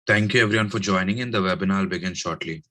Thank you everyone for joining in. The webinar will begin shortly.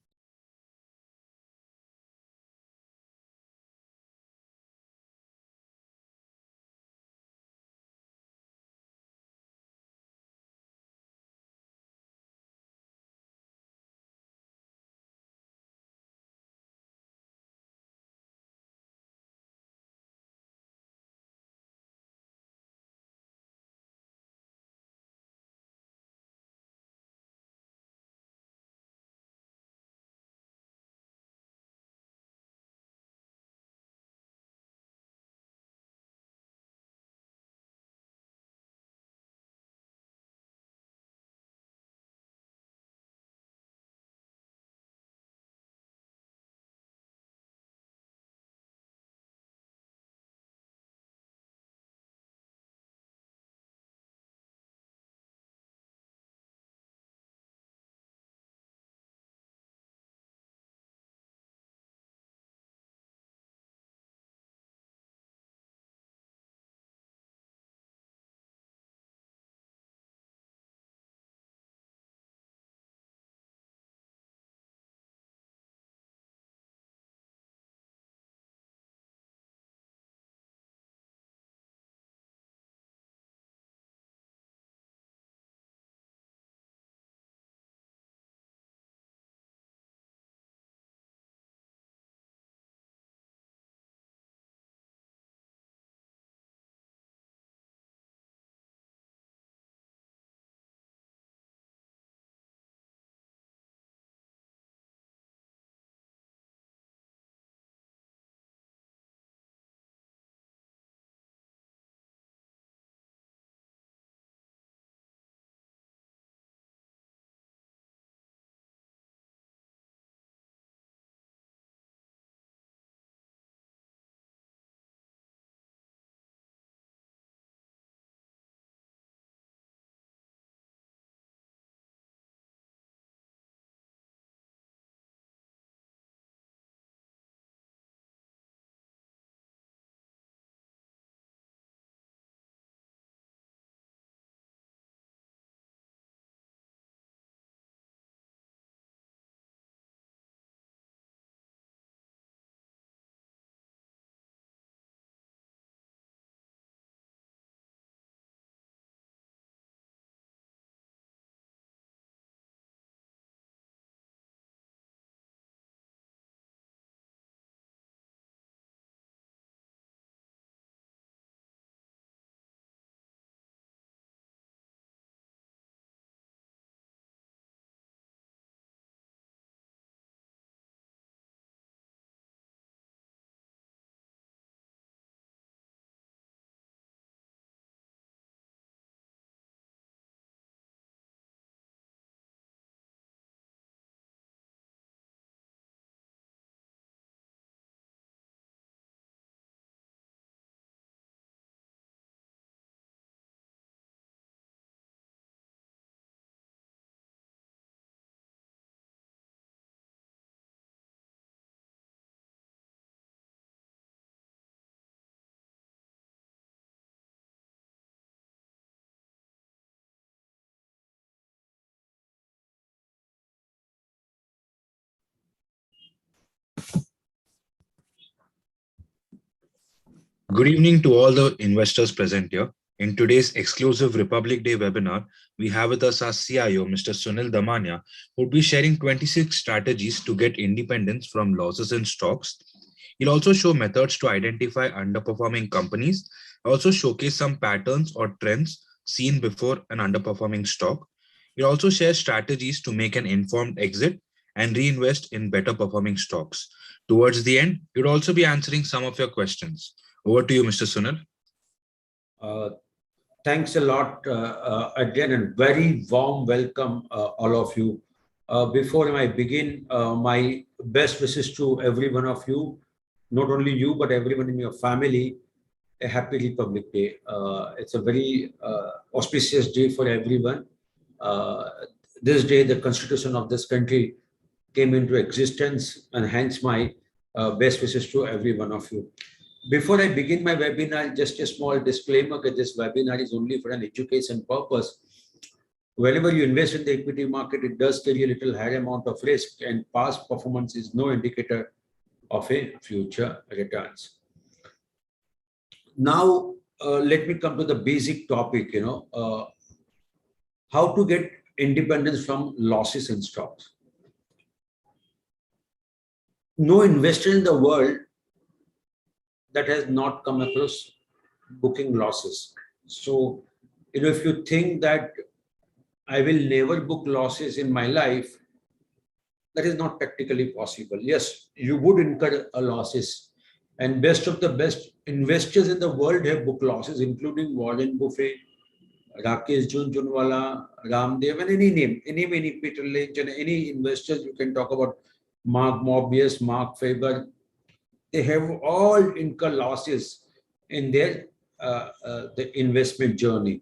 Good evening to all the investors present here. In today's exclusive Republic Day webinar, we have with us our CIO, Mr. Sunil Damania, who will be sharing 26 strategies to get independence from losses in stocks. He'll also show methods to identify underperforming companies, also showcase some patterns or trends seen before an underperforming stock. He'll also share strategies to make an informed exit and reinvest in better performing stocks. Towards the end, he'll also be answering some of your questions. Over to you, Mr. Sunil. Thanks a lot again, and very warm welcome all of you. Before I begin, my best wishes to every one of you, not only you, but everyone in your family, a happy Republic Day. It's a very auspicious day for everyone. This day, the constitution of this country came into existence, and hence my best wishes to every one of you. Before I begin my webinar, just a small disclaimer that this webinar is only for an education purpose. Whenever you invest in the equity market, it does carry a little higher amount of risk, and past performance is no indicator of a future returns. Now, let me come to the basic topic, how to get independence from losses in stocks. No investor in the world that has not come across booking losses. So, if you think that I will never book losses in my life, that is not practically possible. Yes, you would incur losses. And best of the best investors in the world have booked losses, including Warren Buffett, Rakesh Jhunjhunwala, Ramdev, and any Peter Lynch, and any investors you can talk about, Mark Mobius, Mark Faber. They have all incurred losses in their the investment journey.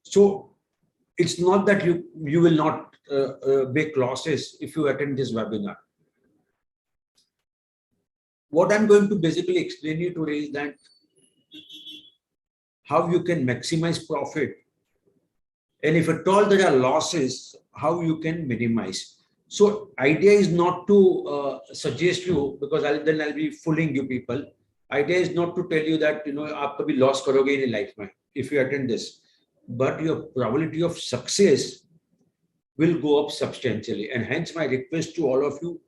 So it's not that you will not make losses if you attend this webinar. What I'm going to basically explain you today is that how you can maximize profit, and if at all there are losses, how you can minimize. So idea is not to suggest you, because then I'll be fooling you people. Idea is not to tell you that आप कभी loss करोगे in life में if you attend this, but your probability of success will go up substantially. And hence my request to all of you,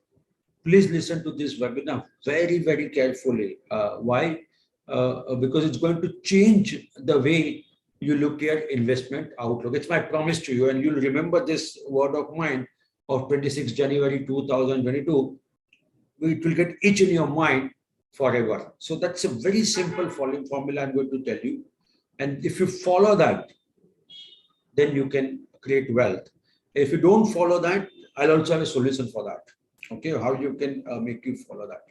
please listen to this webinar very, very carefully. Why? Because it's going to change the way you look at investment outlook. It's my promise to you, and you'll remember this word of mine of 26 January 2022. It will get itch in your mind forever. So that's a very simple following formula I'm going to tell you. And if you follow that, then you can create wealth. If you don't follow that, I'll also have a solution for that. Okay, how you can make you follow that.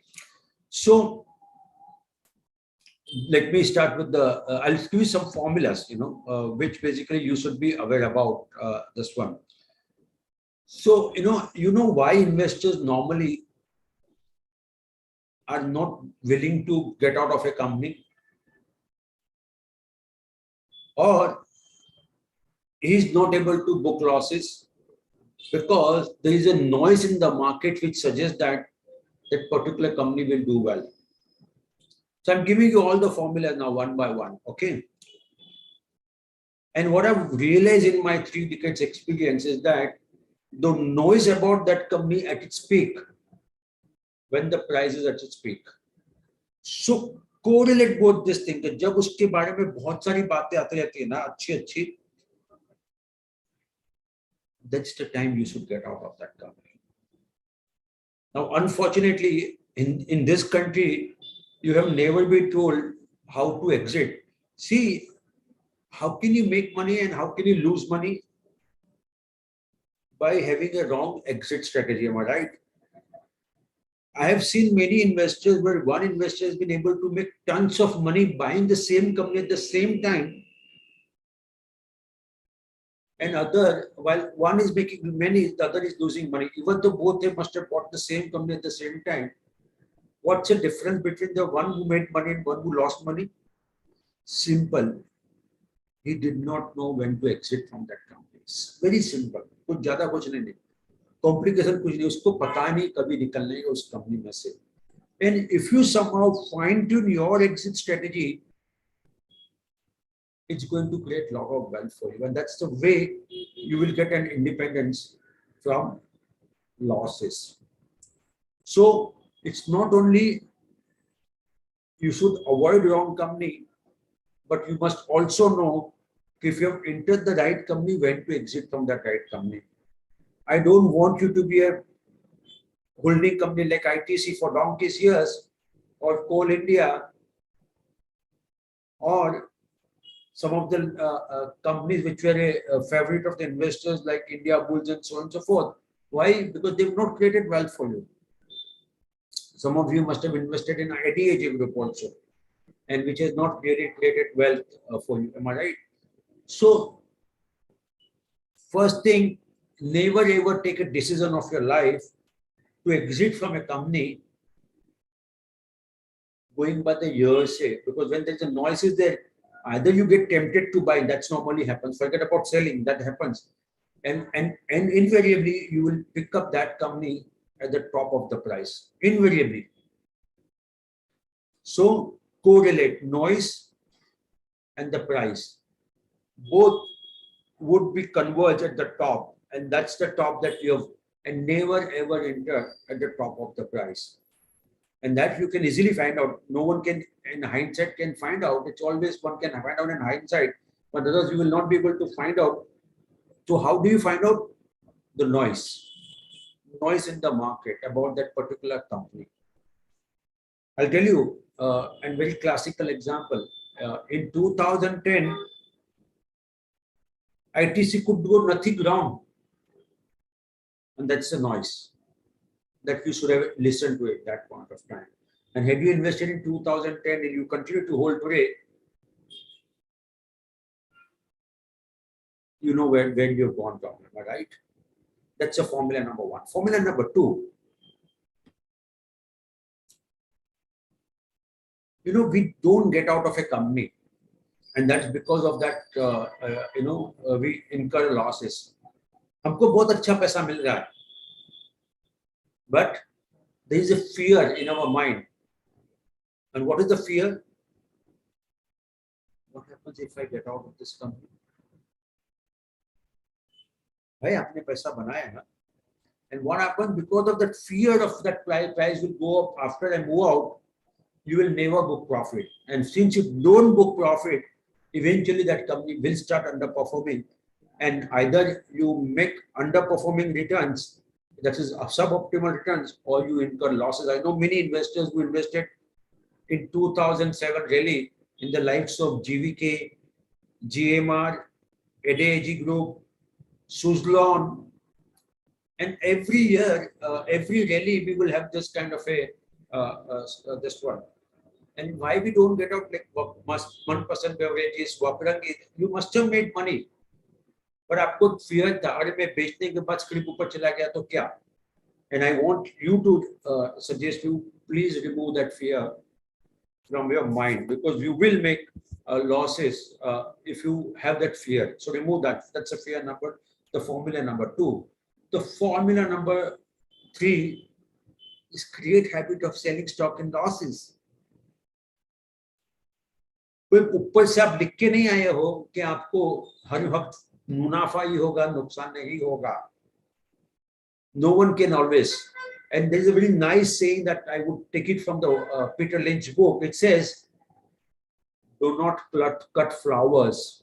So let me start with the, I'll give you some formulas, which basically you should be aware about this one. So, you know why investors normally are not willing to get out of a company, or is not able to book losses, because there is a noise in the market which suggests that that particular company will do well. So I'm giving you all the formulas now one by one, okay? And what I've realized in my 3 decades experience is that the noise about that company at its peak, when the price is at its peak. So correlate both this thing, that जब उसके बारे में बहुत सारी बातें आती रहती है ना, अच्छी, that's the time you should get out of that company. Now, unfortunately, in this country, you have never been told how to exit. See, how can you make money and how can you lose money? By having a wrong exit strategy, am I right? I have seen many investors where one investor has been able to make tons of money buying the same company at the same time, and other, while one is making many, the other is losing money. Even though both they must have bought the same company at the same time, what's the difference between the one who made money and one who lost money? Simple. He did not know when to exit from that company. It's very simple. कुछ ज़्यादा कुछ नहीं, complication कुछ नहीं, उसको पता नहीं कभी निकलने का उस company में से. And if you somehow fine tune your exit strategy, it's going to create a lot of wealth for you. And that's the way you will get an independence from losses. So it's not only you should avoid wrong company, but you must also know if you have entered the right company, when to exit from that right company. I don't want you to be a holding company like ITC for donkey's years, or Coal India, or some of the companies which were a favorite of the investors like India Bulls and so on and so forth. Why? Because they've not created wealth for you. Some of you must have invested in IDA group also, and which has not created wealth for you. Am I right? So, first thing, never ever take a decision of your life to exit from a company going by the hearsay, because when there's a noise is there, either you get tempted to buy, that's normally happens. Forget about selling, that happens. and invariably you will pick up that company at the top of the price, invariably. So correlate noise and the price, both would be converged at the top, and that's the top that you have, and never ever enter at the top of the price. And that you can easily find out. No one can in hindsight can find out. It's always one can find out in hindsight, but others you will not be able to find out. So how do you find out? The noise in the market about that particular company. I'll tell you a very classical example. In 2010, ITC could do nothing wrong, and that's the noise that you should have listened to at that point of time. And had you invested in 2010 and you continue to hold today, you know where you've gone wrong, am I right? That's a formula number one. Formula number two, we don't get out of a company, and that's because of that, we incur losses. हमको बहुत अच्छा पैसा मिल रहा है, but there is a fear in our mind. And what is the fear? What happens if I get out of this company? भाई आपने पैसा बनाया ना, and what happens because of that fear of that price will go up after I move out, you will never book profit. And since you don't book profit, eventually that company will start underperforming, and either you make underperforming returns, that is suboptimal returns, or you incur losses. I know many investors who invested in 2007 rally in the likes of GVK, GMR, ADAG Group, Suzlon, and every year, every rally, we will have this kind of a this one. And why we don't get out like 1% beverages, Waparangi, you must have made money. But आपको fear था, अरे मैं बेचने के बाद script ऊपर चला गया तो क्या? And I want you to suggest you please remove that fear from your mind, because you will make losses if you have that fear. So remove that. That's a fear number. The formula number two. The formula number three is create habit of selling stock in losses. कोई ऊपर से आप लिख के नहीं आए हो कि आपको हर वक्त मुनाफा ही होगा, नुकसान नहीं होगा. No one can always. And there is a very nice saying that I would take it from the Peter Lynch book. It says, do not cut flowers.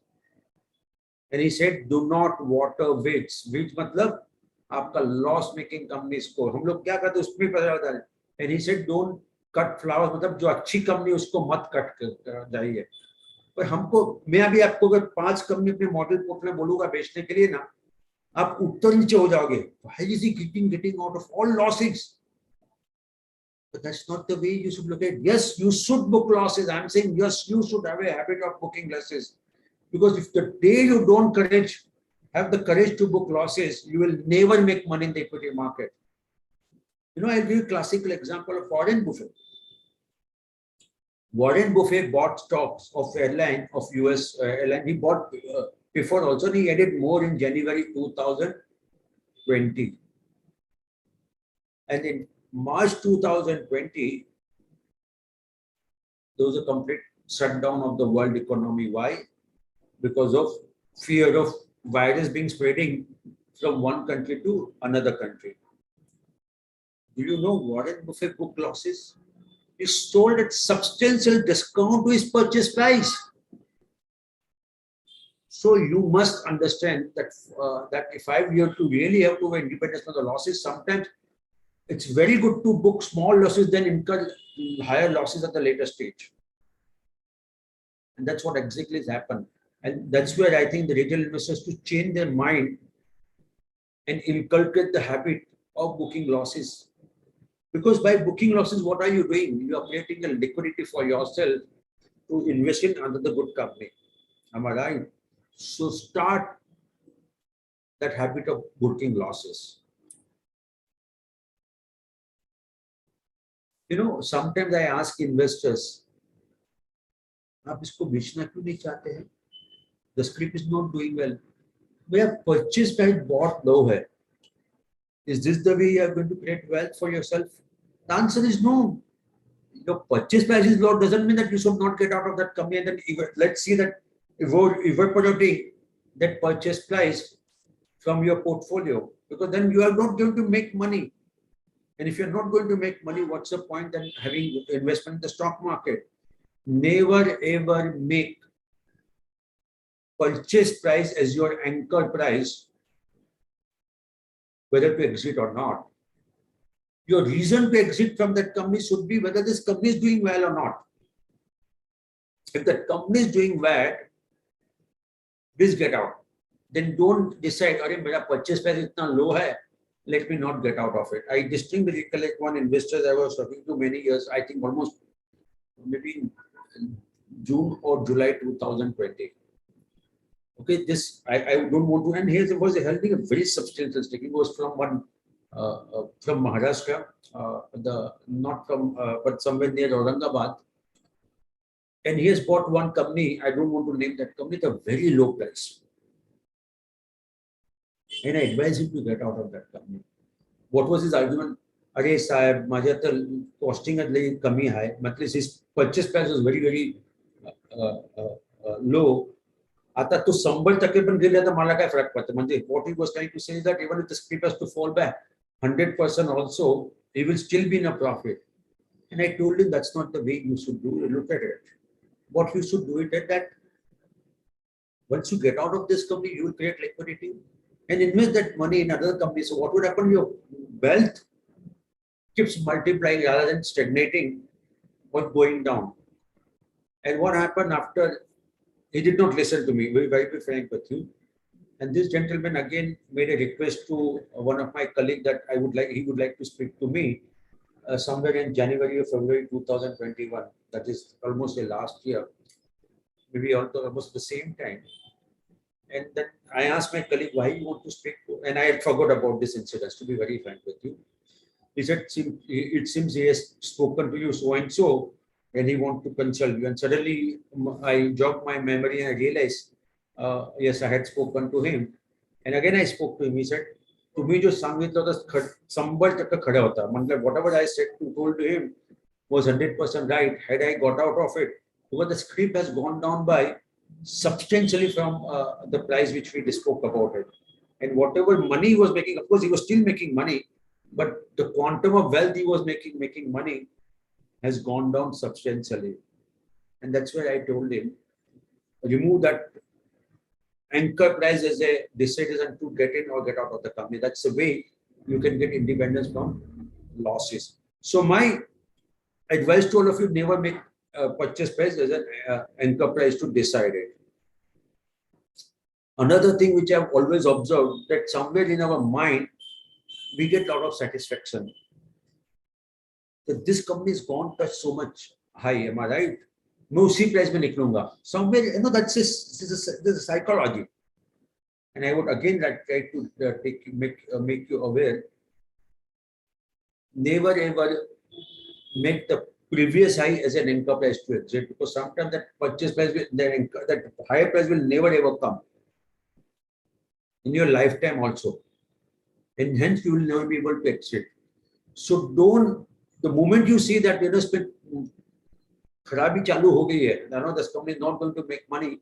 And he said, do not water weeds. Weeds मतलब आपका loss making companies को हम लोग क्या करते हैं उसमें पता रहता है. And he said, don't cut flowers मतलब जो अच्छी कंपनी उसको मत कट जाइए. पर हमको मैं अभी आपको अगर 5 कंपनी अपने मॉडल पोर्टफोलियो में बोलूंगा बेचने के लिए ना, आप ऊपर नीचे हो जाओगे. Why is he getting out of all losses? But that's not the way you should look at it. Yes, you should book losses. I'm saying yes, you should have a habit of booking losses, because if the day you don't have the courage to book losses, you will never make money in the equity market. I'll give you a classical example of Warren Buffett. Warren Buffett bought stocks of airline of US airline. He bought before also. He added more in January 2020, and in March 2020, there was a complete shutdown of the world economy. Why? Because of fear of virus being spreading from one country to another country. Do you know Warren Buffett booked losses? He sold at substantial discount to his purchase price. So you must understand that that if I were to really have to have independence from the losses, sometimes it's very good to book small losses than incur higher losses at the later stage. And that's what exactly has happened. And that's where I think the retail investors to change their mind and inculcate the habit of booking losses. Because by booking losses, what are you doing? You are creating a liquidity for yourself to invest in another good company. Am I right? So start that habit of booking losses. Sometimes I ask investors, आप इसको बेचना क्यों नहीं चाहते हैं? The script is not doing well. भैया purchase price बहुत low है. Is this the way you are going to create wealth for yourself? The answer is no. Your purchase price is low doesn't mean that you should not get out of that company and then let's see that evaporating that purchase price from your portfolio, because then you are not going to make money. And if you're not going to make money, what's the point then having investment in the stock market? Never ever make purchase price as your anchor price, whether to exit or not. Your reason to exit from that company should be whether this company is doing well or not. If the company is doing bad, please get out. Then don't decide, "Arey, mera purchase price itna low hai, let me not get out of it." I distinctly recollect one investor I was talking to many years, I think almost maybe in June or July 2020. Okay, this I don't want to, and he was holding a very substantial stake. He was from one from Maharashtra, not from but somewhere near Aurangabad, and he has bought one company. I don't want to name that company at a very low price, and I advise him to get out of that company. What was his argument? अरे साहेब माझ्या तर costing कमी आहे, मतलब his purchase price was very low. आता तो 100% पण गेला तर मला काय फरक पडतो. म्हणजे what he was trying to say is that even if the script has to fall back 100% also, he will still be in a profit. And I told him that's not the way you should do it. Look at it. What you should do it at that once you get out of this company, you will create liquidity and invest that money in other companies. So what would happen? Your wealth keeps multiplying rather than stagnating or going down. And what happened after? He did not listen to me. Very frank with you. And this gentleman again made a request to one of my colleagues that he would like to speak to me somewhere in January or February 2021. That is almost the last year, maybe almost the same time. And then I asked my colleague why you want to speak to, and I had forgot about this incident, to be very frank with you. He said, it seems he has spoken to you so and so, and he wants to consult you. And suddenly I jogged my memory and I realized, yes, I had spoken to him. And again I spoke to him. He said, तुम्ही जो सांगितलं होतं 100% खरं होतं. म्हणजे whatever I told to him was 100% right. Had I got out of it, because the script has gone down by substantially from the price which we spoke about it. And whatever money he was making, of course, he was still making money, but the quantum of wealth he was making money has gone down substantially. And that's why I told him, remove that anchor price as a decision to get in or get out of the company. That's the way you can get independence from losses. So my advice to all of you, never make purchase price as an anchor price to decide it. Another thing which I've always observed, that somewhere in our mind, we get a lot of satisfaction. That this company is gone touch so much high, am I right? मैं उसी price में निकलूंगा. Somewhere, this is psychology. And I would again try to make you aware. Never ever make the previous high as an anchor price to exit, because sometimes that purchase price that higher price will never ever come in your lifetime also, and hence you will never be able to exit. So don't, the moment you see that खराबी चालू हो गई है, this company is not going to make money,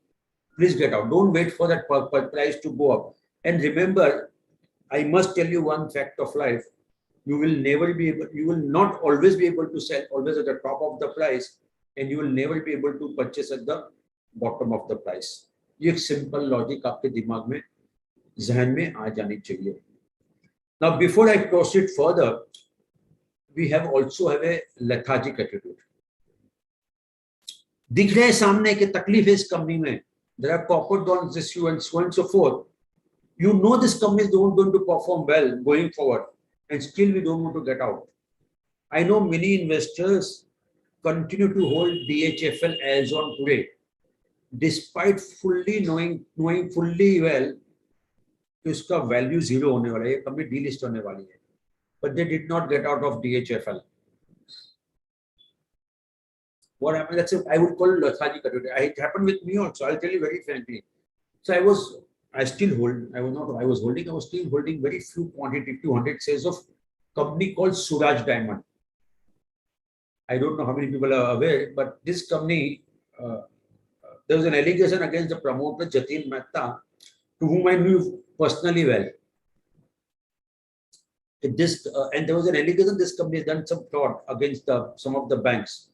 please get out. Don't wait for that price to go up. And remember, I must tell you one fact of life: you will not always be able to sell always at the top of the price, and you will never be able to purchase at the bottom of the price. ये एक simple logic आपके दिमाग में, ज़हन में आ जानी चाहिए. Now, before I proceed further, we also have a lethargic attitude. दिख रहे सामने के तकलीफ है इस कंपनी में, there are corporate bonds issue and so on and so forth. You know this company is not going to perform well going forward, and still we don't want to get out. I know many investors continue to hold DHFL as on today, despite fully knowing fully well कि उसका value zero होने वाला है, ये company delist होने वाली है, but they did not get out of DHFL. What happened? I would call lethargic attitude. It happened with me also. I'll tell you very frankly. So I still hold, I was still holding very few quantity, 200 shares of company called Suraj Diamond. I don't know how many people are aware, but this company, there was an allegation against the promoter, Jatin Mehta, to whom I knew personally well. And there was an allegation this company has done some fraud against some of the banks.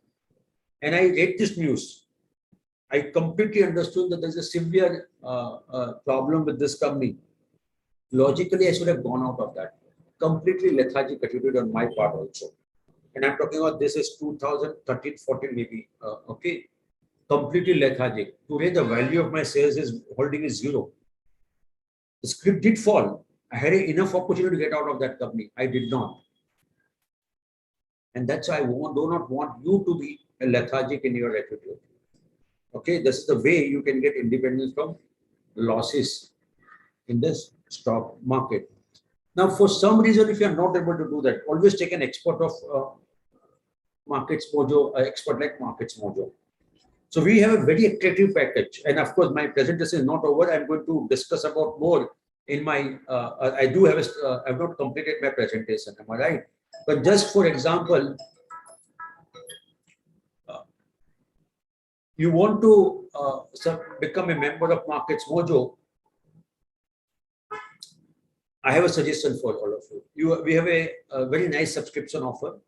And I read this news. I completely understood that there's a severe problem with this company. Logically, I should have gone out of that. Completely lethargic attitude on my part also. And I'm talking about this is 2013, 14 maybe. Okay. Completely lethargic. Today, the value of my shares is holding is zero. The script did fall. I had enough opportunity to get out of that company. I did not. And that's why do not want you to be a lethargic in your attitude. Okay, this is the way you can get independence from losses in this stock market. Now, for some reason, if you are not able to do that, always take an expert of Markets Mojo, expert like Markets Mojo. So we have a very attractive package. And of course, my presentation is not over. I'm going to discuss about more in my, I do have, I've not completed my presentation. Am I right? But just for example, you want to become a member of Markets Mojo, I have a suggestion for all of you. We have a very nice subscription offer,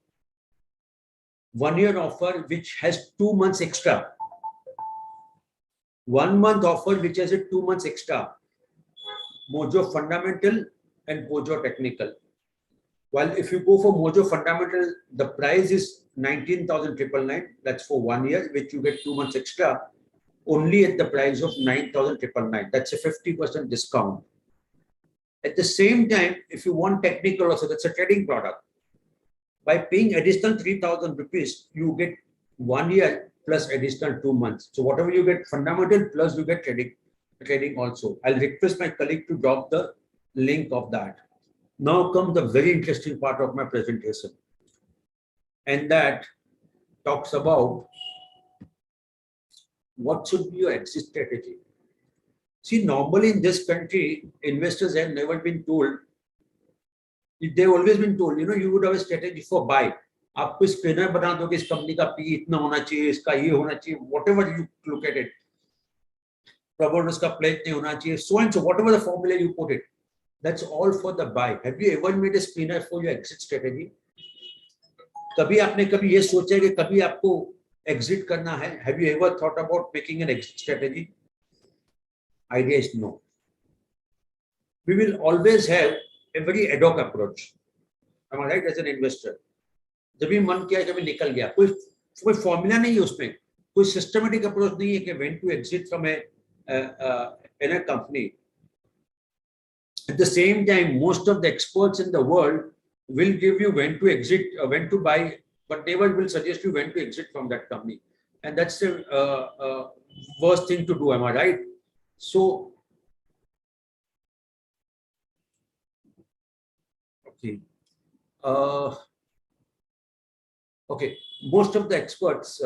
1 year offer, which has 2 months extra. 1 month offer, which has a 2 months extra. Mojo Fundamental and Mojo Technical. While if you go for Mojo Fundamental, the price is 19,999. That's for 1 year, which you get 2 months extra, only at the price of 9,999. That's a 50% discount. At the same time, if you want technical also, that's a trading product. By paying additional 3,000 rupees, you get 1 year plus additional 2 months. So whatever you get fundamental plus you get trading also. I'll request my colleague to drop the link of that. Now comes the very interesting part of my presentation. And that talks about what should be your exit strategy. See, normally in this country, investors have never been told, they've always been told, you would have a strategy for buy. आप कोई spinner बना दो कि इस company का P इतना होना चाहिए, इसका ये होना चाहिए, whatever you look at it. Promoters का pledge नहीं होना चाहिए, so and so, whatever the formula you put it. That's all for the buy. Have you ever made a spinner for your exit strategy? कभी आपने कभी ये सोचा है कि कभी आपको exit करना है? Have you ever thought about making an exit strategy? Idea is no. We will always have a very ad hoc approach. Am I right? As an investor, जब भी मन किया कभी निकल गया, कोई फॉर्मूला नहीं है उसमें, कोई सिस्टमेटिक अप्रोच नहीं है कि when to exit from in a company. At the same time, most of the experts in the world will give you when to exit, when to buy, but never will suggest you when to exit from that company. And that's the worst thing to do. Am I right? So, okay. Okay, most of the experts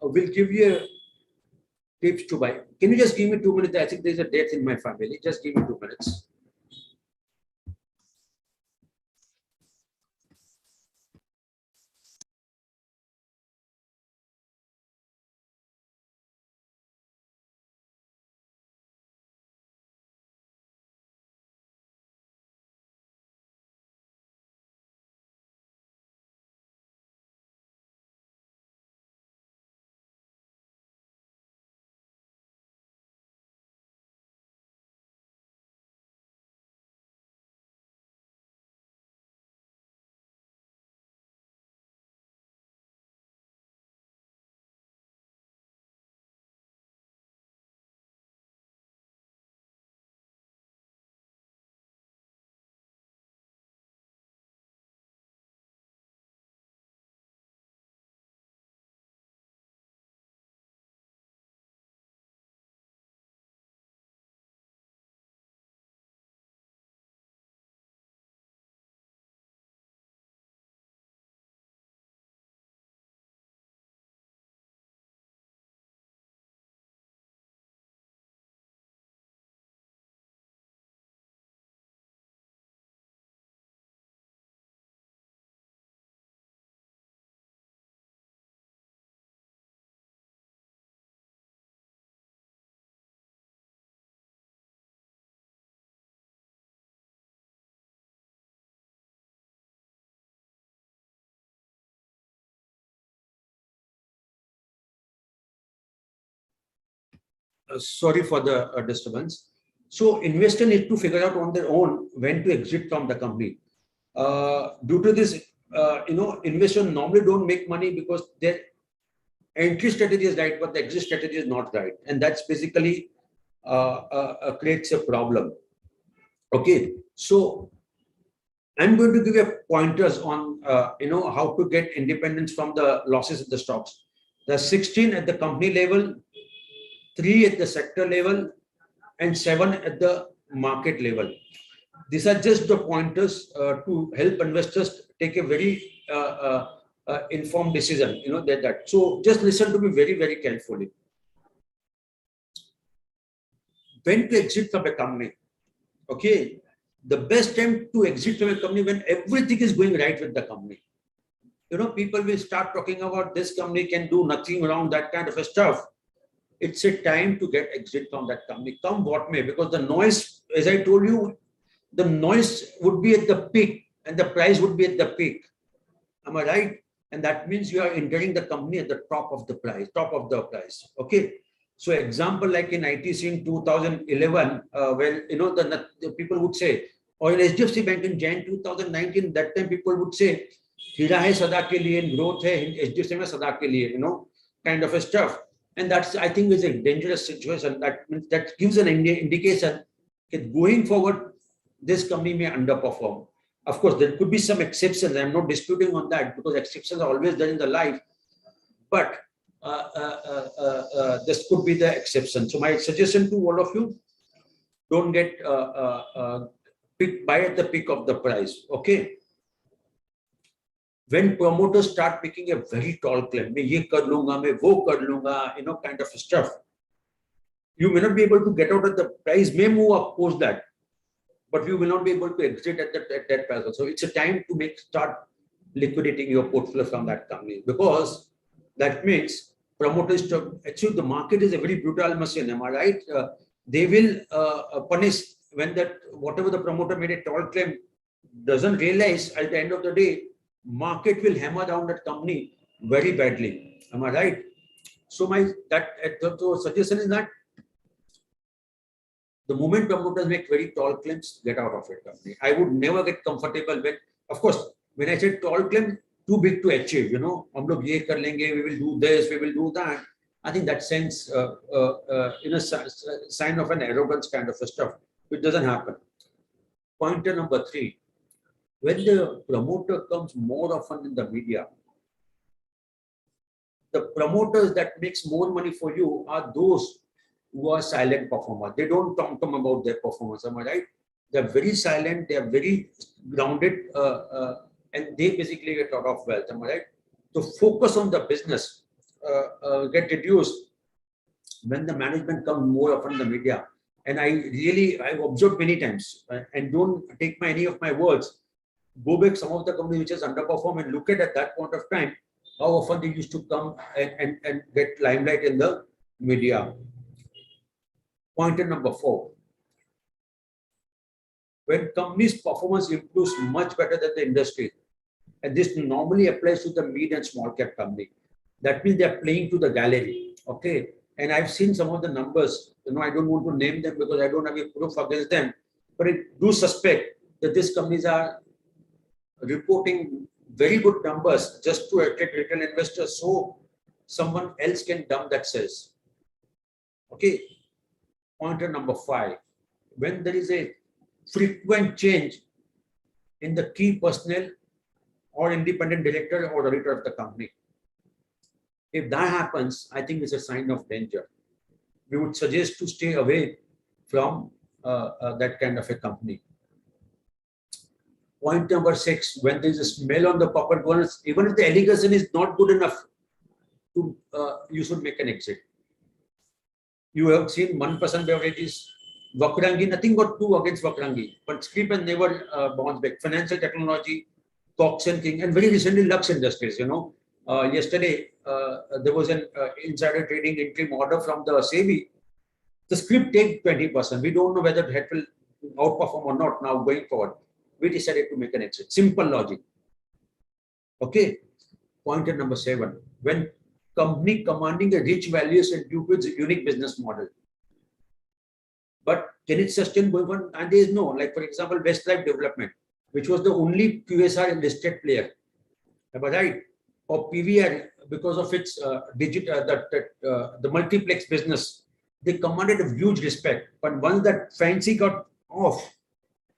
will give you tips to buy. Can you just give me 2 minutes? I think there's a death in my family. Just give me 2 minutes. Sorry for the disturbance. So investor need to figure out on their own when to exit from the company. Due to this, investors normally don't make money because their entry strategy is right, but the exit strategy is not right, and that's basically creates a problem. Okay, so I'm going to give you pointers on how to get independence from the losses of the stocks. The 16 at the company level, 3 at the sector level, and 7 at the market level. These are just the pointers to help investors take a very informed decision. That. So just listen to me very, very carefully. When to exit from a company? Okay, the best time to exit from a company when everything is going right with the company. People will start talking about this company can do nothing wrong, that kind of a stuff. It's a time to get exit from that company, come what may, because the noise, as I told you, the noise would be at the peak and the price would be at the peak. Am I right? And that means you are entering the company at the top of the price, Okay. So example, like in ITC in 2011, where, the people would say, or in HDFC Bank in Jan 2019, that time people would say, हीरा है सदा के लिए, growth है HDFC में सदा के लिए, kind of a stuff. And that's, I think, is a dangerous situation. That gives an indication that going forward, this company may underperform. Of course, there could be some exceptions. I'm not disputing on that because exceptions are always there in the life. But this could be the exception. So my suggestion to all of you, don't get buy at the peak of the price. Okay. When promoters start making a very tall claim, मैं ये कर लूंगा, मैं वो कर लूंगा, kind of stuff, you may not be able to get out of the price, may move up post that, but you will not be able to exit at that price. So it's a time to start liquidating your portfolio from that company, because that means promoters, actually the market is a very brutal machine, am I right? They will punish when whatever the promoter made a tall claim doesn't realize at the end of the day, market will hammer down that company very badly. Am I right? So the suggestion is that the moment promoters make very tall claims, get out of it company. I would never get comfortable with, of course, when I say tall claim, too big to achieve, हम लोग ये कर लेंगे, we will do this, we will do that. I think that sense, sign of an arrogance kind of stuff, which doesn't happen. Pointer number 3, when the promoter comes more often in the media, the promoters that makes more money for you are those who are silent performers. They don't talk about their performance, am I right? They're very silent, they're very grounded, and they basically get a lot of wealth, am I right? So focus on the business get reduced when the management comes more often in the media. And I've observed many times, and don't take any of my words, go back some of the companies which has underperformed and look at that point of time, how often they used to come and get limelight in the media. Pointer number 4, when companies' performance improves much better than the industry, and this normally applies to the mid and small cap company, that means they're playing to the gallery. Okay. And I've seen some of the numbers, I don't want to name them because I don't have a proof against them, but I do suspect that these companies are reporting very good numbers just to attract retail investors so someone else can dump that shares. Okay. Pointer number 5, when there is a frequent change in the key personnel or independent director or auditor of the company, if that happens, I think it's a sign of danger. We would suggest to stay away from that kind of a company. Point number 6, when there is a smell on the corporate governance, even if the allegation is not good enough, you should make an exit. You have seen 1% beverages, Vakrangi, nothing got two against Vakrangi, but Scrip and never bounced back. Financial technology, Cox and King, and very recently Lux Industries, yesterday there was an insider trading interim order from the SEBI. The Scrip take 20%. We don't know whether it will outperform or not now going forward. We decided to make an exit. Simple logic. Okay. Pointer number 7. When company commanding a rich valuation due to its unique business model. but can it sustain going on? And there is no, like for example, Westlife Development, which was the only QSR listed player, am I right? Or PVR, because of its the multiplex business, they commanded a huge respect. But once that fancy got off,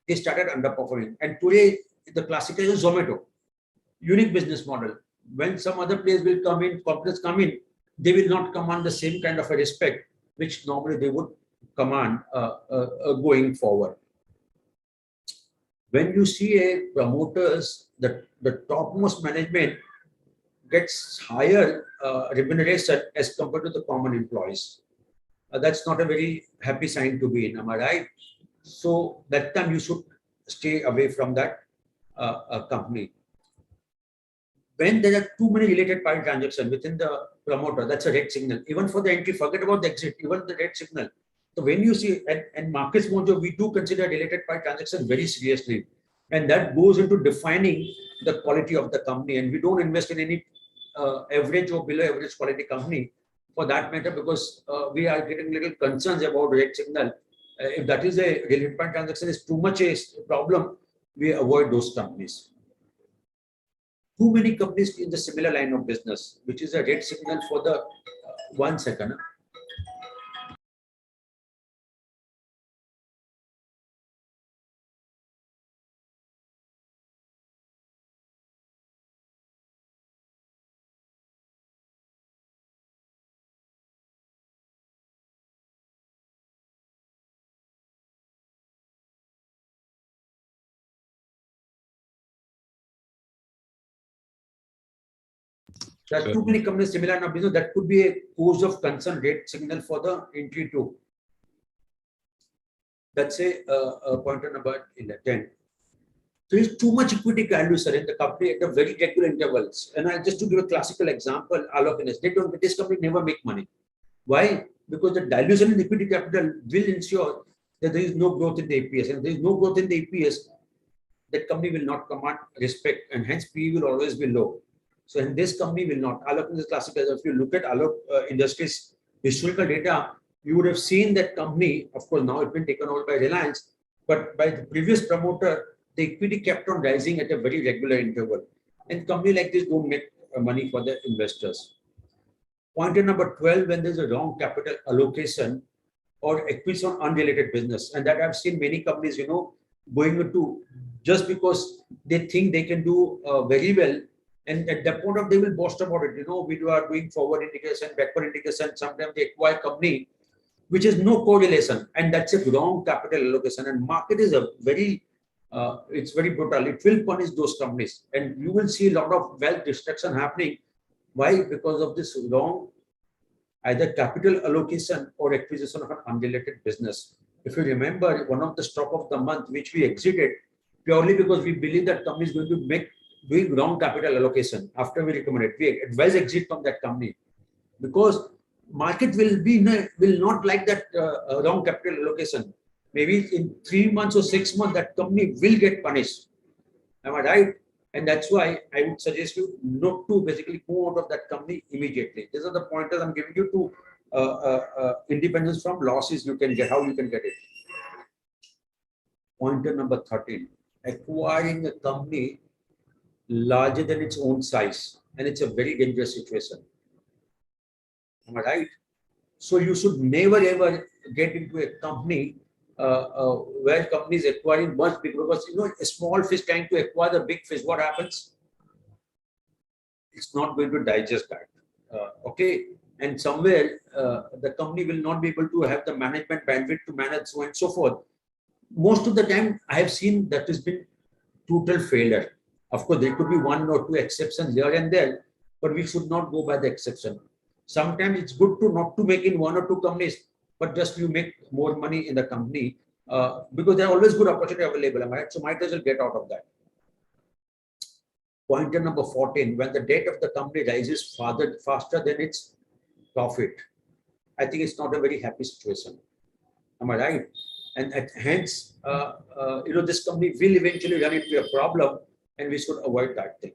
they started underperforming. And today, the classical is Zomato, unique business model. When some other players will come in, corporates come in, they will not command the same kind of a respect which normally they would command going forward. When you see a promoters, the topmost management gets higher remuneration as compared to the common employees. That's not a very happy sign to be in, am I right? So that time you should stay away from that company. When there are too many related party transactions within the promoter, that's a red signal. Even for the entry, forget about the exit, even the red signal. So when you see, and Marcus Mojo, we do consider related party transactions very seriously. And that goes into defining the quality of the company. And we don't invest in any average or below average quality company for that matter, because we are getting little concerns about red signal. If that is a related party transaction is too much a problem, we avoid those companies. Too many companies in the similar line of business, which is a red signal for the 1 second. There are too many companies similar line of business that could be a cause of concern, red signal for the entry too. That's a pointer number 10. There is too much equity dilution in the company at a very regular intervals. And I just to give a classical example, Allokiness, this company never make money. Why? Because the dilution in equity capital will ensure that there is no growth in the APS. And if there is no growth in the APS, that company will not command respect, and hence PE will always be low. So in this company will not. Alok is classical. If you look at Alok Industries historical data, you would have seen that company, of course, now it's been taken over by Reliance, but by the previous promoter, the equity kept on rising at a very regular interval. And company like this don't make money for the investors. Pointer number 12, when there's a wrong capital allocation or acquisition on unrelated business. And that I've seen many companies, going into just because they think they can do very well. And at that point of they will boast about it. We are doing forward integration, backward integration. Sometimes they acquire company, which is no correlation. And that's a wrong capital allocation. And market is a very, it's very brutal. It will punish those companies. And you will see a lot of wealth destruction happening. Why? Because of this wrong either capital allocation or acquisition of an unrelated business. If you remember, one of the stock of the month, which we exited purely because we believe that company is going to make doing wrong capital allocation. After we recommend it, we advise exit from that company because market will not like that wrong capital allocation. Maybe in 3 months or 6 months, that company will get punished. Am I right? And that's why I would suggest you not to basically go out of that company immediately. These are the pointers I'm giving you to independence from losses you can get, how you can get it. Pointer number 13, acquiring a company larger than its own size. And it's a very dangerous situation. Am I right? So you should never ever get into a company where company is acquiring much bigger, because a small fish trying to acquire the big fish, what happens? It's not going to digest that. Okay, and somewhere the company will not be able to have the management bandwidth to manage, so on and so forth. Most of the time, I have seen that has been total failure. Of course, there could be 1 or 2 exceptions here and there, but we should not go by the exception. Sometimes it's good to not to make in 1 or 2 companies, but just you make more money in the company because there are always good opportunity available, right? So might as well get out of that. Pointer number 14, when the debt of the company rises faster than its profit, I think it's not a very happy situation. Am I right? And hence, this company will eventually run into a problem, and we should avoid that thing.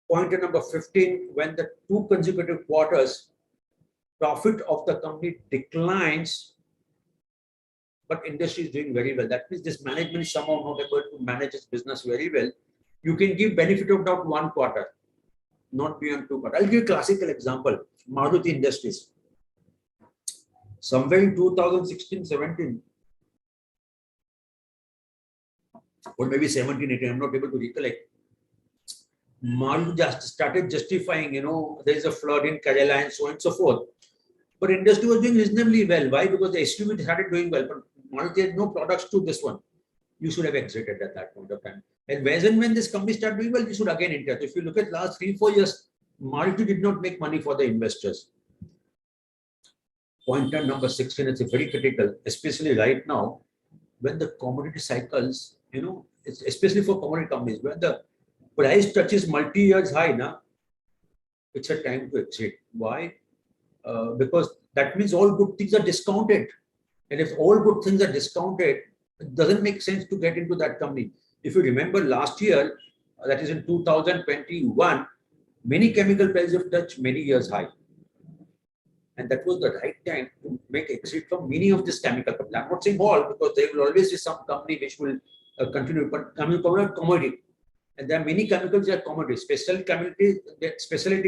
Pointer number 15, when the 2 consecutive quarters profit of the company declines but industry is doing very well. That means this management is somehow not able to manage its business very well. You can give benefit of doubt 1 quarter, not beyond 2 quarters. I'll give a classical example. Maruti Industries. Somewhere in 2016-17, or maybe 17-18, I'm not able to recollect. Maruti just started justifying, there is a flood in Kerala and so on and so forth. But industry was doing reasonably well. Why? Because the SUV started doing well, but Maruti had no products to this one. You should have exited at that point of time. And when this company started doing well, you should again enter. If you look at last 3-4 years, Maruti did not make money for the investors. Pointer number 16 is very critical, especially right now, when the commodity cycles, especially for commodity companies, when the price touches multi-years high, it's a time to exit. Why? Because that means all good things are discounted. And if all good things are discounted, it doesn't make sense to get into that company. If you remember last year, that is in 2021, many chemical prices have touched many years high. And that was the right time to make exit from many of these chemical companies. I'm not saying all, because there will always be some company which will continue, but commodity. And there are many chemicals that are commodity. Specialty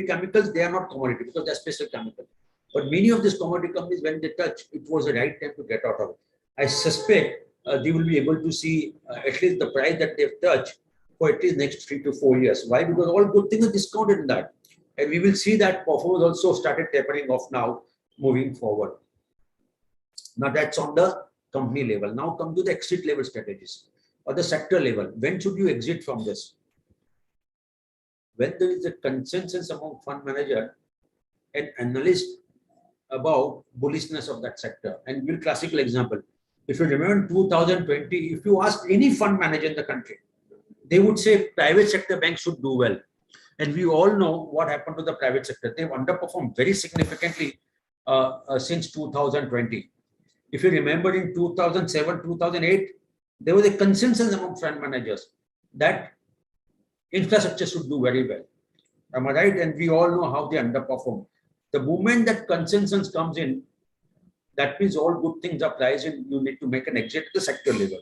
chemicals, they are not commodity because they're special chemicals. But many of these commodity companies, when they touch, it was the right time to get out of it. I suspect they will be able to see at least the price that they've touched for at least next 3 to 4 years. Why? Because all good things are discounted in that. And we will see that performance also started tapering off now, moving forward. Now that's on the company level. Now come to the exit level strategies or the sector level. When should you exit from this? When there is a consensus among fund manager and analyst about bullishness of that sector. And give classical example. If you remember in 2020, if you ask any fund manager in the country, they would say private sector banks should do well. And we all know what happened to the private sector. They've underperformed very significantly since 2020. If you remember in 2007, 2008, there was a consensus among fund managers that infrastructure should do very well. Am I right? And we all know how they underperform. The moment that consensus comes in, that means all good things are priced and you need to make an exit at the sector level.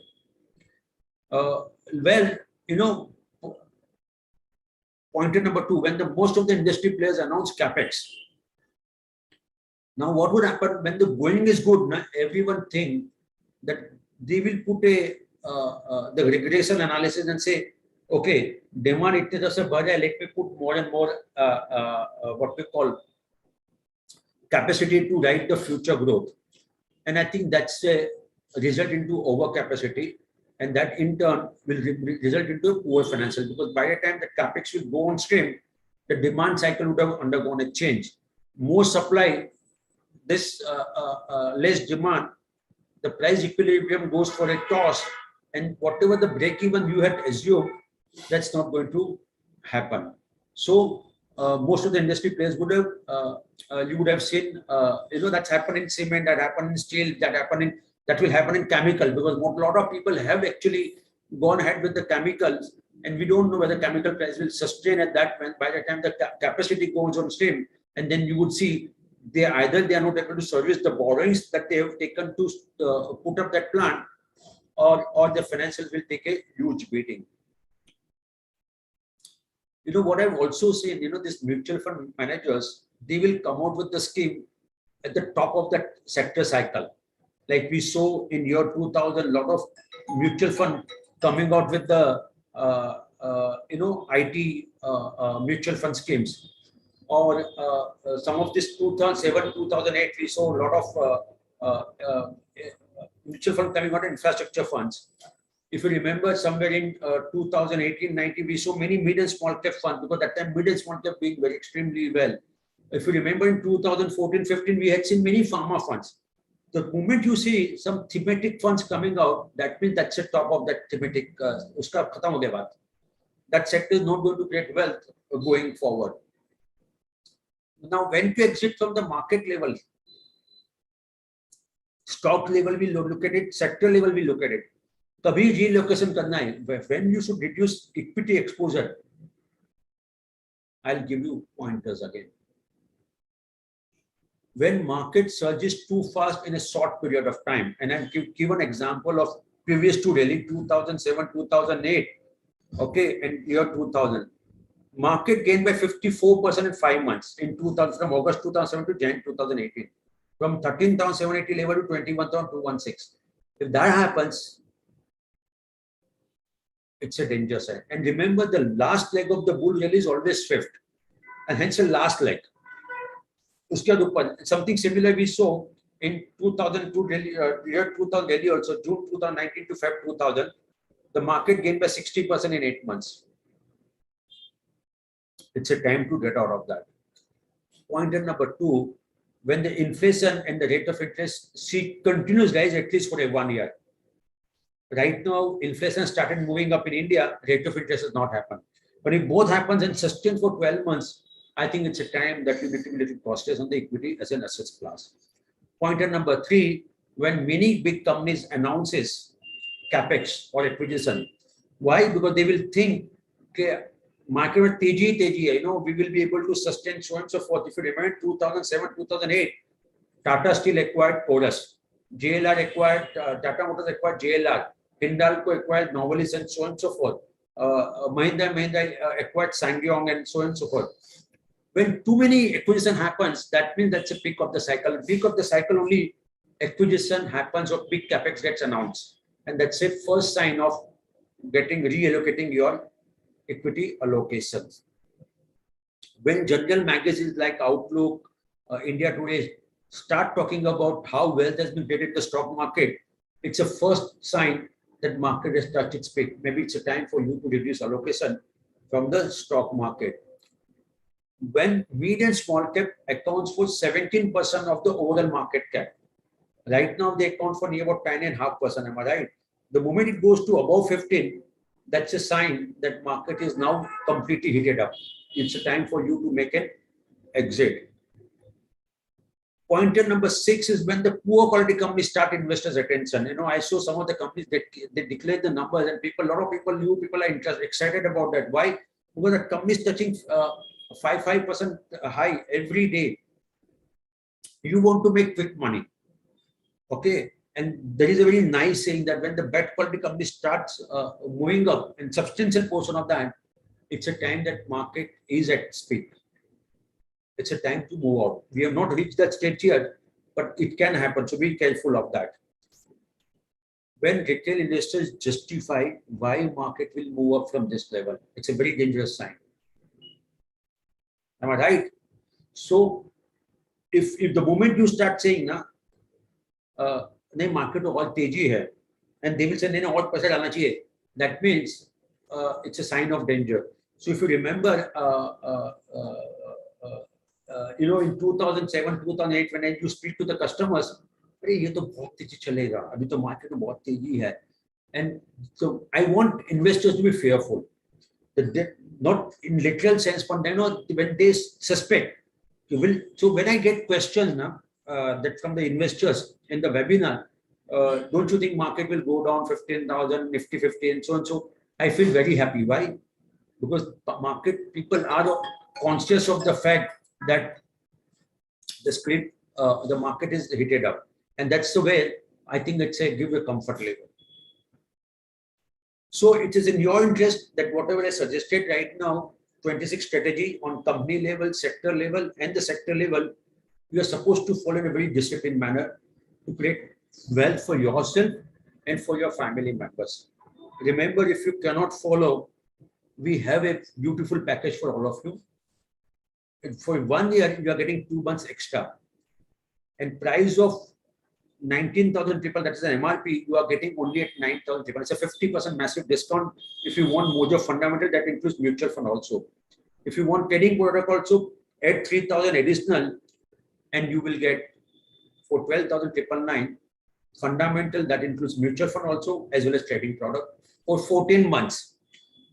Pointer number 2, when the most of the industry players announce capex. Now, what would happen when the going is good? Everyone think that they will put the regression analysis and say, okay, demand itne se badh hai, let me put more and more what we call capacity to ride the future growth. And I think that's a result into overcapacity. And that in turn will result into a poor financial, because by the time the capex will go on stream, the demand cycle would have undergone a change. More supply, this less demand, the price equilibrium goes for a toss, and whatever the break even you had assumed, that's not going to happen. So most of the industry players would have, you would have seen, that's happened in cement, that happened in steel, that will happen in chemical, because a lot of people have actually gone ahead with the chemicals, and we don't know whether chemical price will sustain at that point. By the time the capacity goes on stream, and then you would see they are not able to service the borrowings that they have taken to put up that plant, or the financials will take a huge beating. What I've also seen, these mutual fund managers, they will come out with the scheme at the top of that sector cycle. Like we saw in year 2000, a lot of mutual fund coming out with the, IT mutual fund schemes. Or some of this 2007, 2008, we saw a lot of mutual fund coming out of infrastructure funds. If you remember, somewhere in 2018-19, we saw many mid and small cap funds, because at that time mid and small cap doing very extremely well. If you remember, in 2014-15, we had seen many pharma funds. The moment you see some thematic funds coming out, that means that's the top of that thematic. Uska khatam ho gaya baat. That sector is not going to create wealth going forward. Now, when to exit from the market level? Stock level, we look at it. Sector level, we look at it. Kabhi relocation karna hai. When you should reduce equity exposure? I'll give you pointers again. when market surges too fast in a short period of time. And I'll give an example of previous to really 2007, 2008, okay, and year 2000. Market gained by 54% in 5 months in 2000, from August 2007 to Jan 2018, from 13,780 level to 21,216. If that happens, it's a danger sign. And remember, the last leg of the bull rally is always swift, and hence the last leg. Something similar we saw in 2002 Delhi, year 2000 Delhi also, June 2019 to Feb 2000, the market gained by 60% in 8 months. It's a time to get out of that. Pointer number two, when the inflation and the rate of interest continues rise at least for a 1 year. Right now, inflation started moving up in India, rate of interest has not happened. But if both happens and sustains for 12 months, I think it's a time that you need to be a little cautious on the equity as an asset class. Pointer number three, when many big companies announces capex or acquisition. Why? Because they will think, okay, market with teji, we will be able to sustain so and so forth. If you remember 2007, 2008, Tata Steel acquired Chorus, JLR acquired, Tata Motors acquired JLR, Hindalco acquired Novelis and so on and so forth. Mahindra acquired Sangyong and so on and so forth. When too many acquisition happens, that means that's a peak of the cycle. Peak of the cycle only acquisition happens or big capex gets announced. And that's a first sign of reallocating your equity allocations. When general magazines like Outlook, India Today start talking about how wealth has been created in the stock market, it's a first sign that market has touched its peak. Maybe it's a time for you to reduce allocation from the stock market. When mid and small cap accounts for 17% of the overall market cap. Right now, they account for near about 10.5%. Am I right? The moment it goes to above 15, that's a sign that market is now completely heated up. It's a time for you to make an exit. Pointer number 6 is when the poor quality companies start investors' attention. I saw some of the companies that they declare the numbers, and a lot of people are excited about that. Why? Because the company is touching 5% high every day. You want to make quick money, okay? And there is a very nice saying that when the bad quality company starts moving up in substantial portion of that, it's a time that market is at its peak. It's a time to move out. We have not reached that stage yet, but it can happen. So be careful of that. When retail investors justify why market will move up from this level, it's a very dangerous sign. Am I right? So if the moment you start saying market to all teji hai, and they will say all paisa dalna chahiye, that means it's a sign of danger. So if you remember in 2007, 2008, when I used to speak to the customers, ye to bahut teji chalega, abhi to market mein bahut teji hai. And so I want investors to be fearful. Not in literal sense, but when they suspect, so when I get questions that from the investors in the webinar, don't you think market will go down 15,000, Nifty 50 and so on? So I feel very happy. Why? Because market people are conscious of the fact that the market is heated up, and that's the way I think it's a give a comfort level. So it is in your interest that whatever I suggested right now, 26 strategy on company level, sector level, and the sector level, you are supposed to follow in a very disciplined manner to create wealth for yourself and for your family members. Remember, if you cannot follow, we have a beautiful package for all of you. And for 1 year, you are getting 2 months extra. And price of 19,000 people, that is an MRP, you are getting only at 9,000 people. It's a 50% massive discount. If you want Mojo Fundamental, that includes mutual fund also. If you want trading product also, add 3,000 additional, and you will get for 12,999 fundamental, that includes mutual fund also, as well as trading product for 14 months,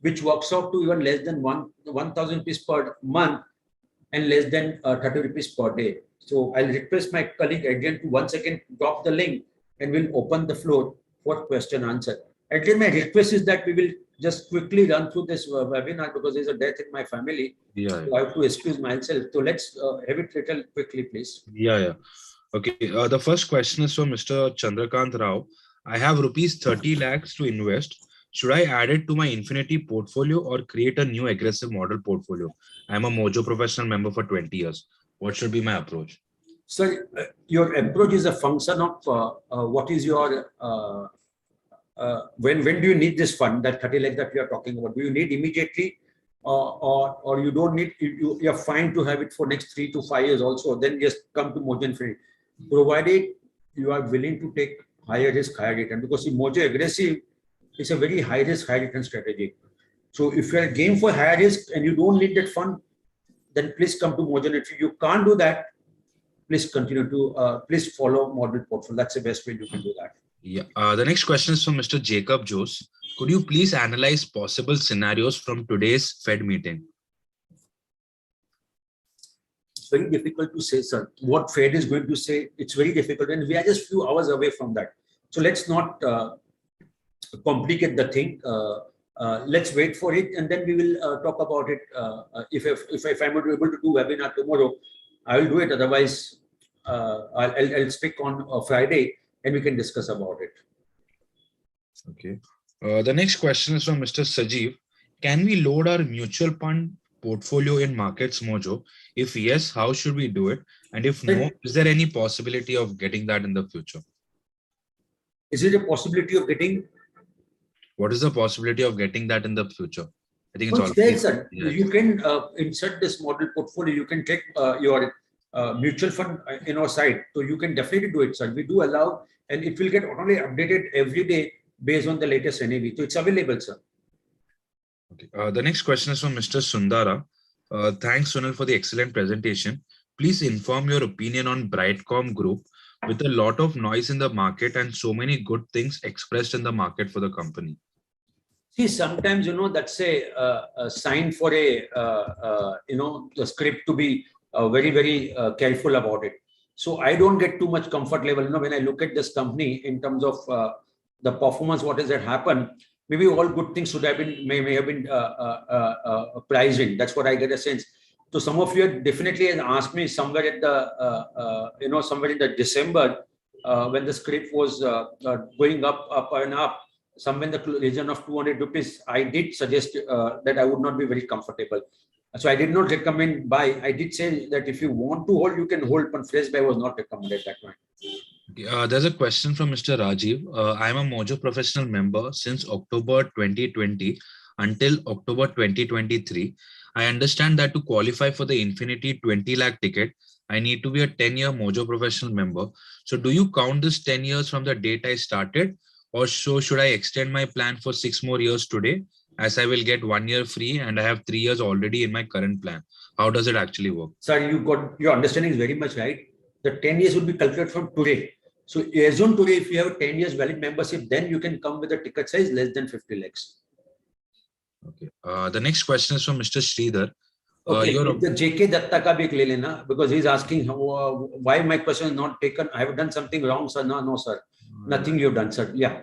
which works out to even less than 1,000 rupees per month and less than 30 rupees per day. So I'll request my colleague again to once again drop the link, and we'll open the floor for question answer. Again, my request is that we will just quickly run through this webinar because there's a death in my family. Yeah. So I have to excuse myself. So let's have it little quickly, please. Yeah. Okay. The first question is from Mr. Chandrakant Rao. I have rupees 30 lakhs to invest. Should I add it to my Infinity portfolio or create a new aggressive model portfolio? I'm a Mojo professional member for 20 years. What should be my approach? So your approach is a function of what is your when do you need this fund, that 30 lakh that we are talking about? Do you need immediately, or you don't need? You're fine to have it for next 3 to 5 years also. Then just come to Mojo Infinity, provided you are willing to take higher risk, higher return. Because in Mojo Aggressive, it's a very high risk, high return strategy. So if you are game for higher risk and you don't need that fund, then please come to Mojo. If you can't do that, please continue to please follow model portfolio. That's the best way you can do that. Yeah. The next question is from Mr. Jacob Jose. Could you please analyze possible scenarios from today's Fed meeting? It's very difficult to say, sir. What Fed is going to say, it's very difficult, and we are just few hours away from that. So let's not complicate the thing. Let's wait for it, and then we will talk about it. If I'm not able to do webinar tomorrow, I will do it. Otherwise, I'll speak on Friday, and we can discuss about it. Okay. The next question is from Mr. Sajeev. Can we load our mutual fund portfolio in Markets Mojo? If yes, how should we do it? And if no, is there any possibility of getting that in the future? Is it a possibility of getting? What is the possibility of getting that in the future? I think it's there, sir. You can insert this model portfolio. You can take your mutual fund in our site. So you can definitely do it, sir. We do allow, and it will get only updated every day based on the latest NAV. So it's available, sir. Okay. The next question is from Mr. Sundara. Thanks, Sunil, for the excellent presentation. Please inform your opinion on Brightcom Group with a lot of noise in the market and so many good things expressed in the market for the company. See, sometimes, that's a sign for the script to be very, very careful about it. So I don't get too much comfort level, when I look at this company in terms of the performance, what has that happened? Maybe all good things should have been, may have been priced in. That's what I get a sense. So some of you definitely asked me somewhere at the, somewhere in the December, when the script was going up and up, somewhere in the region of 200 rupees, I did suggest that I would not be very comfortable. So I did not recommend buy. I did say that if you want to hold, you can hold, but fresh buy was not recommended that time. There's a question from Mr. Rajiv. I'm a Mojo professional member since October 2020 until October 2023. I understand that to qualify for the Infinity 20 lakh ticket, I need to be a 10-year Mojo professional member. So do you count this 10 years from the date I started? Or so should I extend my plan for 6 more years today, as I will get 1 year free and I have 3 years already in my current plan? How does it actually work? Sir, your understanding is very much right. The 10 years would be calculated from today. So as on today, if you have 10 years valid membership, then you can come with a ticket size less than 50 lakhs. Okay. The next question is from Mr. Sridhar. Okay, the JK Datta ka bhi ek le lena, because he's asking why my question is not taken. I have done something wrong, sir. No, sir. Nothing you've done, sir. Yeah.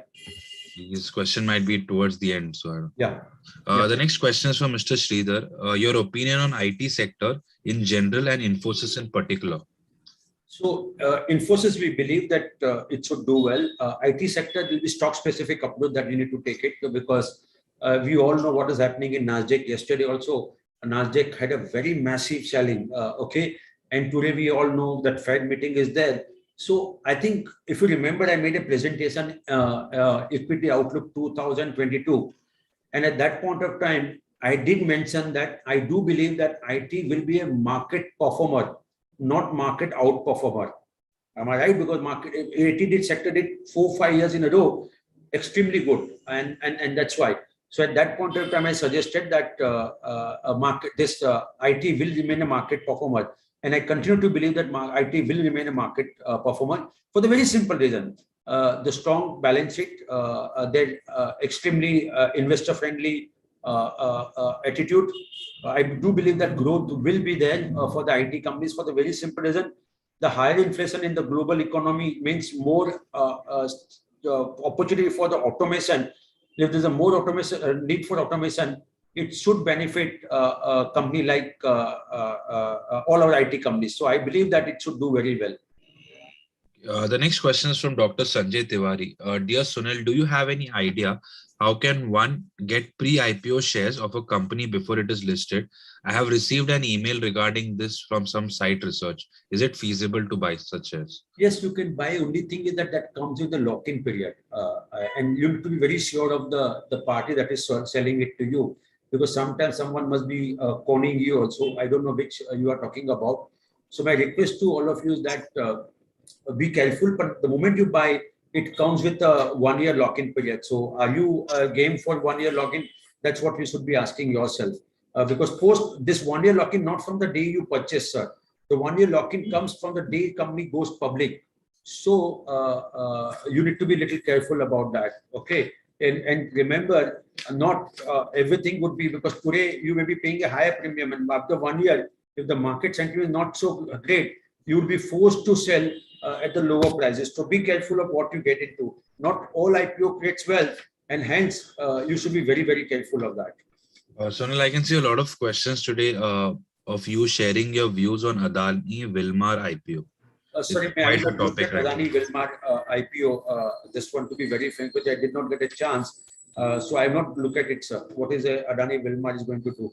His question might be towards the end. So yeah. The next question is from Mr. Sridhar. Your opinion on IT sector in general and Infosys in particular. So Infosys, we believe that it should do well. IT sector will be stock specific approach that we need to take it, because we all know what is happening in Nasdaq. Yesterday also, Nasdaq had a very massive selling. Okay. And today we all know that Fed meeting is there. So I think if you remember, I made a presentation, Equity Outlook 2022. And at that point of time, I did mention that I do believe that IT will be a market performer, not market outperformer. Am I right? Because market IT sector did 4-5 years in a row, extremely good. And that's why. So at that point of time, I suggested that IT will remain a market performer. And I continue to believe that IT will remain a market performer for the very simple reason. The strong balance sheet, their extremely investor-friendly attitude. I do believe that growth will be there for the IT companies for the very simple reason. The higher inflation in the global economy means more opportunity for the automation, If there's a more automation, need for automation, it should benefit a company like all our IT companies. So I believe that it should do very well. The next question is from Dr. Sanjay Tiwari. Dear Sunil, do you have any idea how can one get pre-IPO shares of a company before it is listed? I have received an email regarding this from some site research. Is it feasible to buy such shares? Yes, you can buy. Only thing is that comes with the lock-in period, and you have to be very sure of the party that is selling it to you, because sometimes someone must be conning you also. I don't know which you are talking about. So my request to all of you is that be careful. But the moment you buy, it comes with a 1 year lock-in period. So are you game for 1 year lock-in? That's what you should be asking yourself. Because post this 1 year lock-in, not from the day you purchase, sir. The 1 year lock-in comes from the day company goes public. So you need to be a little careful about that. Okay. And remember, not everything would be, because today you may be paying a higher premium, and after 1 year, if the market sentiment is not so great, you will be forced to sell at the lower prices. So be careful of what you get into. Not all IPO creates wealth, and hence you should be very, very careful of that. Sonal, I can see a lot of questions today of you sharing your views on Adani Wilmar IPO. Sorry, may I not look at Adani Wilmar IPO? Just want to be very frank with you, I did not get a chance. So I have not looked at it, sir. What is Adani Wilmar is going to do?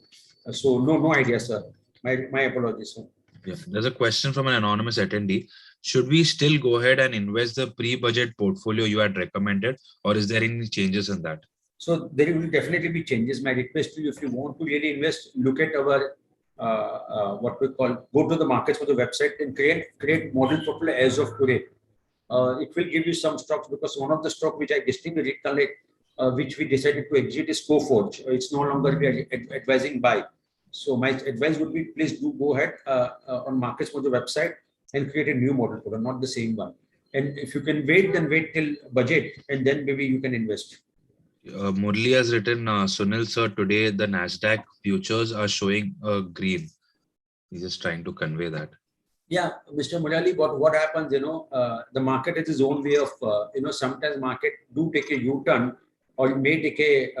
So no idea, sir. My apologies, sir. Yeah. There's a question from an anonymous attendee. Should we still go ahead and invest the pre-budget portfolio you had recommended, or is there any changes in that? So there will definitely be changes. My request to you, if you want to really invest, look at our what we call, go to the markets for the website and create model portfolio as of today. It will give you some stocks, because one of the stock which I distinctly recollect, which we decided to exit is Coforge. It's no longer we are advising buy. So my advice would be, please do go ahead on markets for the website and create a new model portfolio, not the same one. And if you can wait, then wait till budget, and then maybe you can invest. Murli has written, Sunil sir, today the Nasdaq futures are showing green. He's just trying to convey that. Yeah, Mr. Murali, but what happens, the market has its own way of, sometimes market do take a U-turn, or it may take a,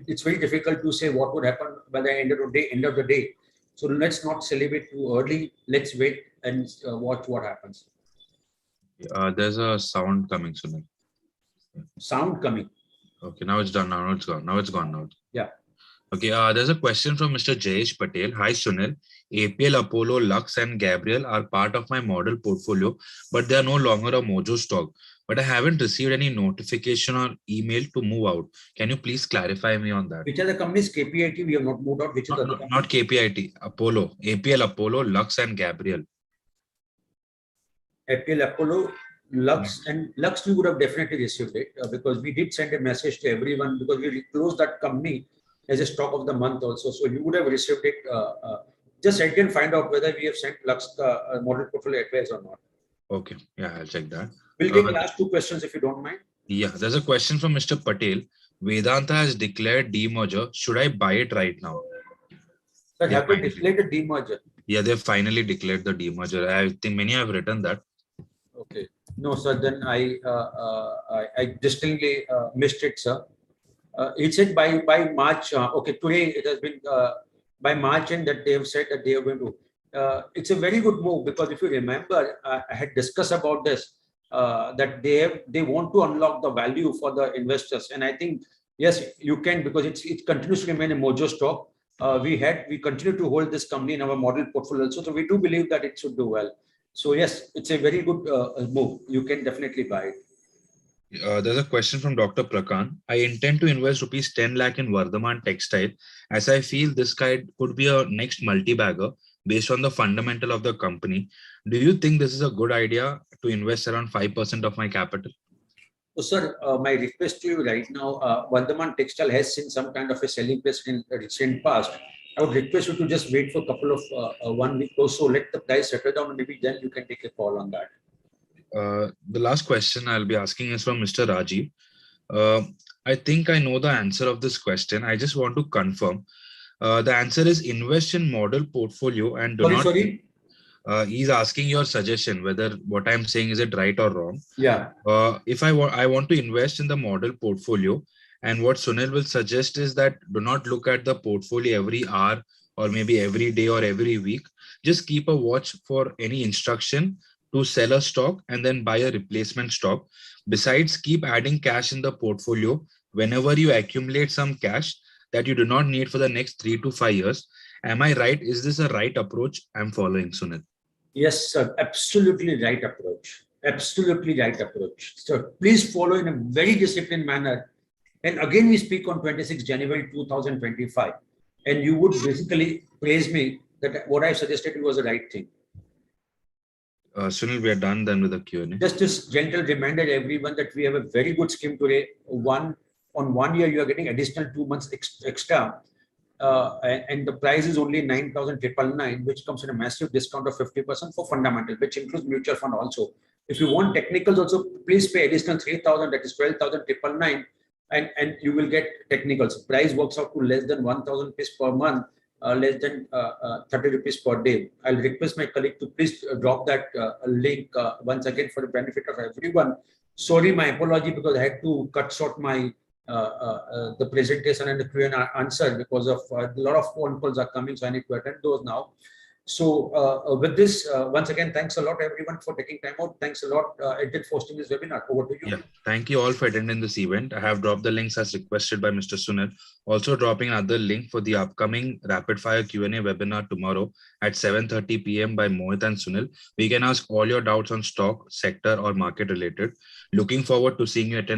it's very difficult to say what would happen by the end of the day. So let's not celebrate too early. Let's wait and watch what happens. There's a sound coming, Sunil. Sound coming. Okay, now it's done. Now it's gone. Now it's gone. Now. Yeah. Okay, there's a question from Mr. Jayesh Patel. Hi, Sunil. APL, Apollo, Lux, and Gabriel are part of my model portfolio, but they are no longer a Mojo stock. But I haven't received any notification or email to move out. Can you please clarify me on that? Which are the companies? KPIT, we have not moved out. Which are not KPIT, Apollo, APL, Apollo, Lux, and Gabriel. APL, Apollo, Lux, and Lux, we would have definitely received it because we did send a message to everyone, because we closed that company as a stock of the month also. So you would have received it. Just I can find out whether we have sent Lux model portfolio advice or not. Okay, yeah, I'll check that. We'll take last two questions if you don't mind. Yeah, there's a question from Mr. Patel. Vedanta has declared demerger. Should I buy it right now? But have they declared the demerger? Yeah, they finally declared the demerger. I think many have written that. Okay. No, sir. Then I distinctly missed it, sir. It said by March. Okay, today it has been by March, and that they have said that they are going to. It's a very good move, because if you remember, I had discussed about this, that they want to unlock the value for the investors, and I think yes, you can, because it continues to remain a Mojo stock. We continue to hold this company in our model portfolio, so we do believe that it should do well. So yes, it's a very good move. You can definitely buy it. There's a question from Dr. Prakan. I intend to invest rupees 10 lakh in Vardhaman Textile, as I feel this guy could be a next multi-bagger based on the fundamental of the company. Do you think this is a good idea to invest around 5% of my capital? So, sir, my request to you right now, Vardhaman Textile has seen some kind of a selling price in the recent past. I would request you to just wait for a couple of 1 week or so, let the price settle down, and maybe then you can take a call on that. The last question I'll be asking is from Mr. Rajiv. I think I know the answer of this question. I just want to confirm. The answer is invest in model portfolio and do not. He's asking your suggestion whether what I'm saying is it right or wrong. Yeah. If I want to invest in the model portfolio, and what Sunil will suggest is that do not look at the portfolio every hour or maybe every day or every week. Just keep a watch for any instruction to sell a stock and then buy a replacement stock. Besides, keep adding cash in the portfolio whenever you accumulate some cash that you do not need for the next 3 to 5 years. Am I right? Is this a right approach I'm following, Sunil? Yes, sir. Absolutely right approach. Absolutely right approach. So please follow in a very disciplined manner. And again, we speak on 26 January 2025. And you would basically praise me that what I suggested was the right thing. Sunil, we are done then with the Q&A. Just this gentle reminder to everyone that we have a very good scheme today. On 1 year, you are getting additional 2 months extra. And the price is only 9,999, which comes in a massive discount of 50% for fundamental, which includes mutual fund also. If you want technicals also, please pay additional 3,000, that is 12,999, and you will get technicals. Price works out to less than 1,000 rupees per month, less than 30 rupees per day. I'll request my colleague to please drop that link once again for the benefit of everyone. Sorry, my apology, because I had to cut short my the presentation and the Q&A answer because of a lot of phone calls are coming, so I need to attend those now. So with this, once again, thanks a lot everyone for taking time out. Thanks a lot, Edit, for hosting this webinar. Over to you. Yeah, thank you all for attending this event. I have dropped the links as requested by Mr. Sunil. Also dropping another link for the upcoming rapid fire Q&A webinar tomorrow at 7:30 p.m. by Mohit and Sunil. We can ask all your doubts on stock, sector, or market related. Looking forward to seeing you attend